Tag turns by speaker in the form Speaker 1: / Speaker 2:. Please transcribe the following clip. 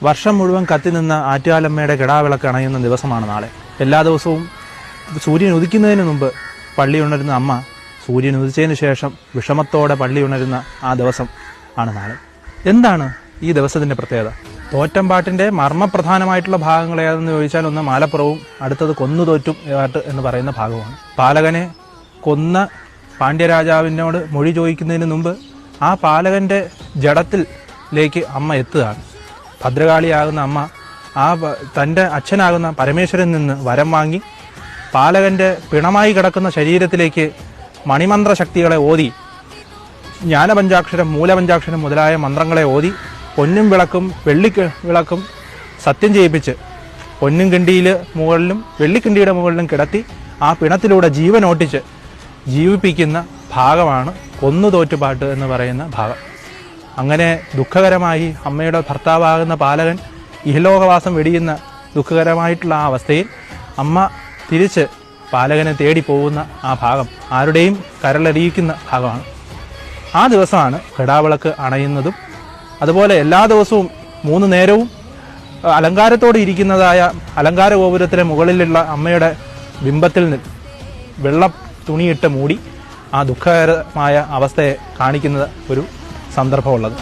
Speaker 1: വർഷം മുഴുവൻ കത്തിനിന്ന ആറ്റുകാലമ്മയുടെ കിടാവിളക്ക് അണയുന്ന ദിവസമാണ് നാളെ. എല്ലാ ദിവസവും സൂര്യൻ ഉദിക്കുന്നതിന് മുമ്പ് പള്ളി ഉണരുന്ന അമ്മ സൂര്യൻ ഉദിച്ചതിന് ശേഷം വിഷമത്തോടെ പള്ളി ഉണരുന്ന ആ ദിവസം ആണ് നാളെ. എന്താണ് ഈ ദിവസത്തിൻ്റെ പ്രത്യേകത? തോറ്റമ്പാട്ടിൻ്റെ മർമ്മപ്രധാനമായിട്ടുള്ള ഭാഗങ്ങൾ ഏതെന്ന് ചോദിച്ചാൽ ഒന്ന് മാലപ്പുറവും അടുത്തത് കൊന്നുതോറ്റും പാട്ട് എന്ന് പറയുന്ന ഭാഗമാണ്. പാലകനെ കൊന്ന പാണ്ഡ്യരാജാവിനോട് മൊഴി ചോദിക്കുന്നതിന് മുമ്പ് ആ പാലകൻ്റെ ജഡത്തിലേക്ക് അമ്മ എത്തുകയാണ്. ഭദ്രകാളിയാകുന്ന അമ്മ തൻ്റെ അച്ഛനാകുന്ന പരമേശ്വരൻ നിന്ന് വരം വാങ്ങി പാലകൻ്റെ പിണമായി കിടക്കുന്ന ശരീരത്തിലേക്ക് മണിമന്ത്ര ശക്തികളെ ഓതി, ജ്ഞാനപഞ്ചാക്ഷരം, മൂലപഞ്ചാക്ഷരം മുതലായ മന്ത്രങ്ങളെ ഓതി പൊന്നും വിളക്കും വിളക്കും സത്യം ചെയ്യിപ്പിച്ച് പൊന്നും കിണ്ടിയിൽ മുകളിലും വെള്ളിക്കിണ്ടിയുടെ മുകളിലും കിടത്തി ആ പിണത്തിലൂടെ ജീവൻ ഓട്ടിച്ച് ജീവിപ്പിക്കുന്ന ഭാഗമാണ് കൊന്നുതോറ്റുപാട്ട് എന്ന് പറയുന്ന ഭാഗം. അങ്ങനെ ദുഃഖകരമായി അമ്മയുടെ ഭർത്താവാകുന്ന പാലകൻ ഇഹലോകവാസം വെടിയുന്ന ദുഃഖകരമായിട്ടുള്ള ആ അവസ്ഥയിൽ അമ്മ തിരിച്ച് പാലകനെ തേടി പോകുന്ന ആ ഭാഗം ആരുടെയും കരളറിയിക്കുന്ന ഭാഗമാണ്. ആ ദിവസമാണ് കിടാവിളക്ക് അണയുന്നതും അതുപോലെ എല്ലാ ദിവസവും 3 നേരവും അലങ്കാരത്തോടെ ഇരിക്കുന്നതായ അലങ്കാര ഗോപുരത്തിലെ മുകളിലുള്ള അമ്മയുടെ ബിംബത്തിൽ വെള്ള തുണിയിട്ട് മൂടി ആ ദുഃഖകരമായ അവസ്ഥയെ കാണിക്കുന്ന ഒരു സന്ദർഭമുള്ളത്.